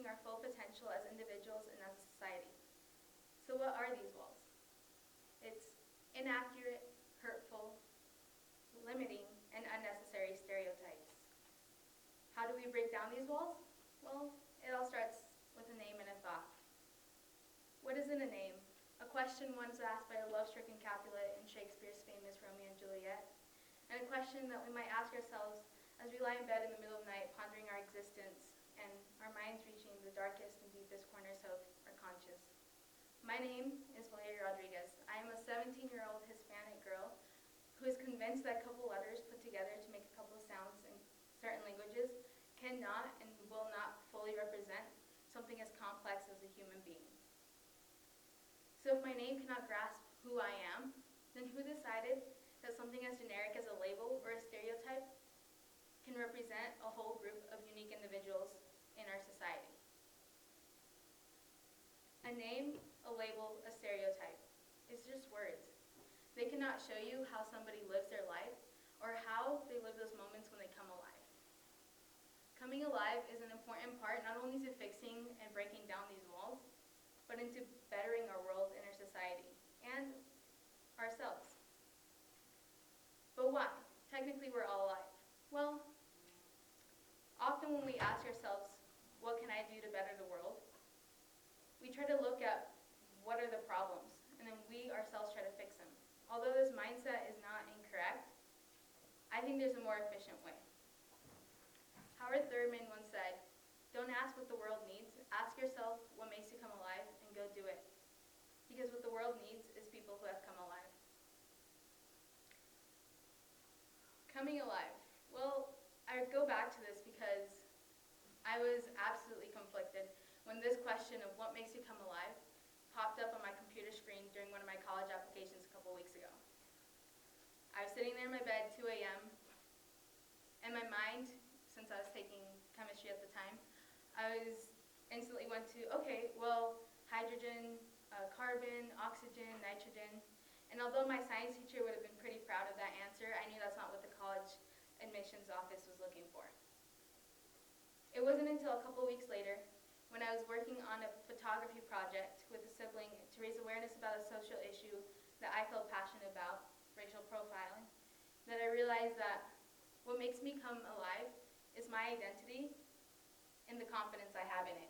reaching our full potential as individuals and as a society. So what are these walls? It's inaccurate, hurtful, limiting, and unnecessary stereotypes. How do we break down these walls? Well, it all starts with a name and a thought. What is in a name? A question once asked by a love-stricken Capulet in Shakespeare's famous Romeo and Juliet, and a question that we might ask ourselves as we lie in bed in the middle of the night pondering our existence and our minds reaching the darkest and deepest corners of our conscience. My name is Valeria Rodriguez. I am a 17-year-old Hispanic girl who is convinced that a couple letters put together to make a couple of sounds in certain languages cannot and will not fully represent something as complex as a human being. So if my name cannot grasp who I am, then who decided that something as generic as a label or a stereotype can represent a whole group of unique individuals in our society? A name, a label, a stereotype. It's just words. They cannot show you how somebody lives their life or how they live those moments when they come alive. Coming alive is an important part not only to fixing and breaking down these walls, but into bettering our world and our society, and ourselves. But why? Technically, we're all alive. Well, often when we ask ourselves, what can I do to better the world? We try to look at what are the problems, and then we ourselves try to fix them. Although this mindset is not incorrect, I think there's a more efficient way. Howard Thurman once said, "Don't ask what the world needs, ask yourself what makes you come alive and go do it." Because what the world needs is people who have come alive. Coming alive. Well, I go back to this because I was absolutely conflicted when this question of what makes you come alive popped up on my computer screen during one of my college applications a couple weeks ago. I was sitting there in my bed, 2 a.m., and my mind, since I was taking chemistry at the time, I was instantly went to, okay, well, hydrogen, carbon, oxygen, nitrogen. And although my science teacher would have been pretty proud of that answer, I knew that's not what the college admissions office was looking for. It wasn't until a couple weeks later, when I was working on a photography project with a sibling to raise awareness about a social issue that I felt passionate about, racial profiling, that I realized that what makes me come alive is my identity and the confidence I have in it.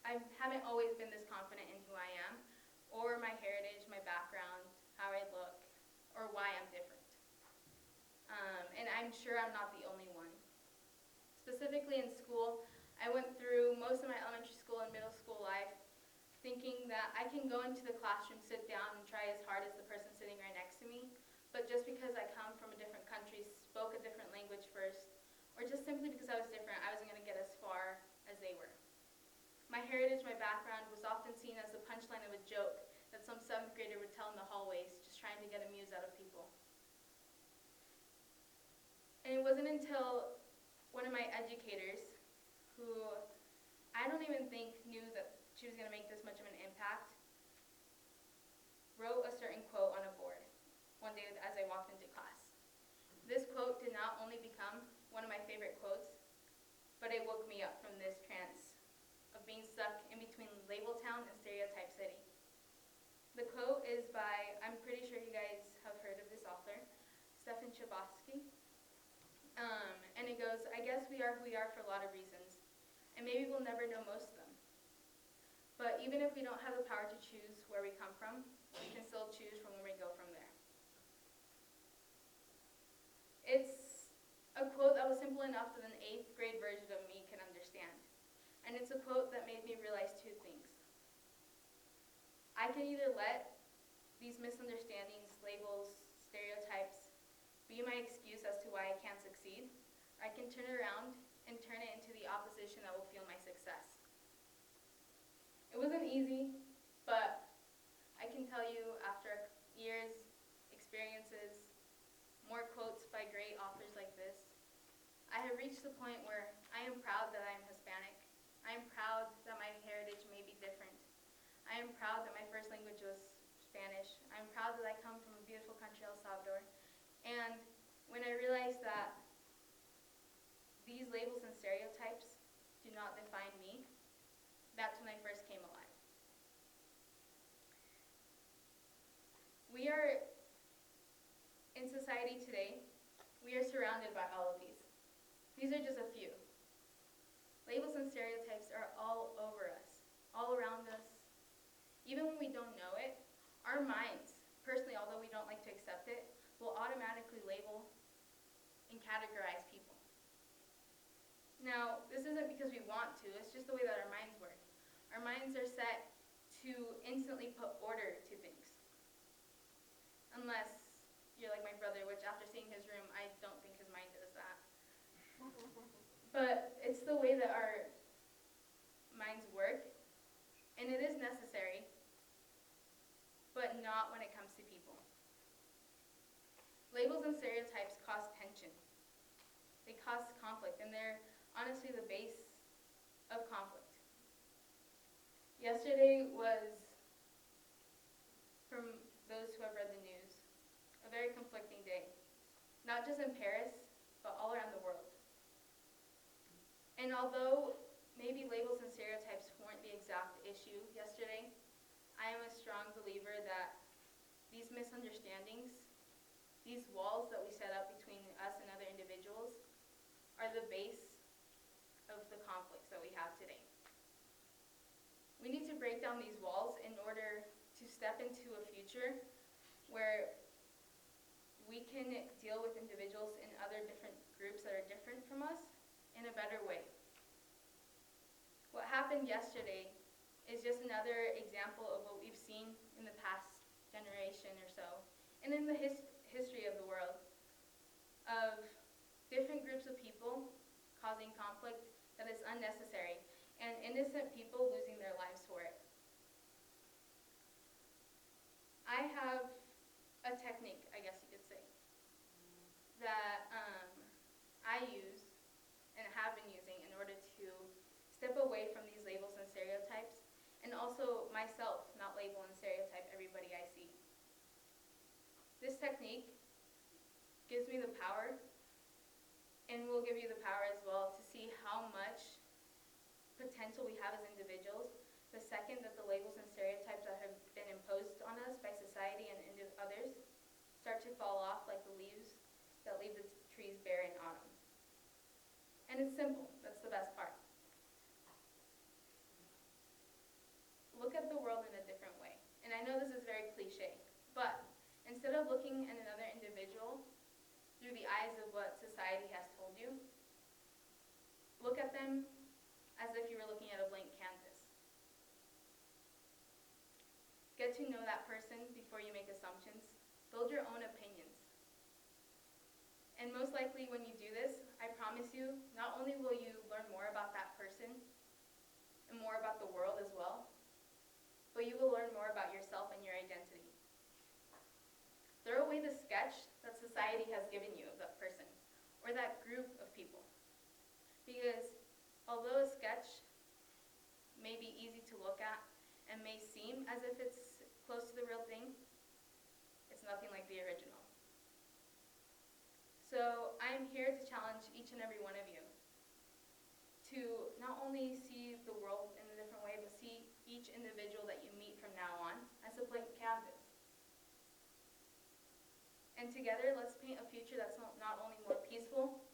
I haven't always been this confident in who I am, or my heritage, my background, how I look, or why I'm different. And I'm sure I'm not the only one. Specifically in school, I went through most of my elementary school and middle school life thinking that I can go into the classroom, sit down, and try as hard as the person sitting right next to me, but just because I come from a different country, spoke a different language first, or just simply because I was different, I wasn't going to get as far as they were. My heritage, my background, was often seen as the punchline of a joke that some 7th grader would tell in the hallways, just trying to get a muse out of people. And it wasn't until one of my educators, who I don't even think knew that she was going to make this much of an impact, wrote a certain quote on a board one day as I walked into class. This quote did not only become one of my favorite quotes, but it woke me up from this trance of being stuck in between Label Town and Stereotype City. The quote is by, I'm pretty sure you guys have heard of this author, Stephen Chbosky. And it goes, "I guess we are who we are for a lot of reasons, and maybe we'll never know most of them. But even if we don't have the power to choose where we come from, we can still choose from where we go from there." It's a quote that was simple enough that an 8th grade version of me can understand. And it's a quote that made me realize 2 things. I can either let these misunderstandings, labels, stereotypes be my excuse as to why I can't succeed, or I can turn it around and turn it into the opposition that will fuel my success. It wasn't easy, but I can tell you after years, experiences, more quotes by great authors like this, I have reached the point where I am proud that I am Hispanic. I am proud that my heritage may be different. I am proud that my first language was Spanish. I am proud that I come from a beautiful country, El Salvador. And when I realized that the these labels and stereotypes do not define me, that's when I first came alive. We are, in society today, we are surrounded by all of these. These are just a few. Labels and stereotypes are all over us, all around us. Even when we don't know it, our minds, personally, although we don't like to accept it, will automatically label and categorize people. Now, this isn't because we want to, it's just the way that our minds work. Our minds are set to instantly put order to things. Unless you're like my brother, which after seeing his room, I don't think his mind does that. But it's the way that our minds work, and it is necessary, but not when it comes to people. Labels and stereotypes cause tension. They cause conflict, and they're honestly the base of conflict. Yesterday was, from those who have read the news, a very conflicting day. Not just in Paris, but all around the world. And although maybe labels and stereotypes weren't the exact issue yesterday, I am a strong believer that these misunderstandings, these walls that we set up between us and other individuals, are the base of the conflicts that we have today. We need to break down these walls in order to step into a future where we can deal with individuals in other different groups that are different from us in a better way. What happened yesterday is just another example of what we've seen in the past generation or so, and in the history of the world, of different groups of people causing conflict that is unnecessary, and innocent people losing their lives for it. I have a technique, I guess you could say, that I use and have been using in order to step away from these labels and stereotypes, and also myself not label and stereotype everybody I see. This technique gives me the power, and will give you the power as well, to see how much potential we have as individuals the second that the labels and stereotypes that have been imposed on us by society and others start to fall off like the leaves that leave the trees bare in autumn. And it's simple. That's the best part. Look at the world in a different way. And I know this is very cliche, but instead of looking at another individual through the eyes of what society has told you, look at them as if you were looking at a blank canvas. Get to know that person before you make assumptions. Build your own opinions. And most likely when you do this, I promise you, not only will you learn more about that person and more about the world as well, but you will learn more about yourself and your identity. Throw away the sketch that society has given you of that person or that group of people. Because although a sketch may be easy to look at and may seem as if it's close to the real thing, it's nothing like the original. So I'm here to challenge each and every one of you to not only see the world in a different way, but see each individual that you meet from now on as a blank canvas. And together, let's paint a future that's not only more peaceful,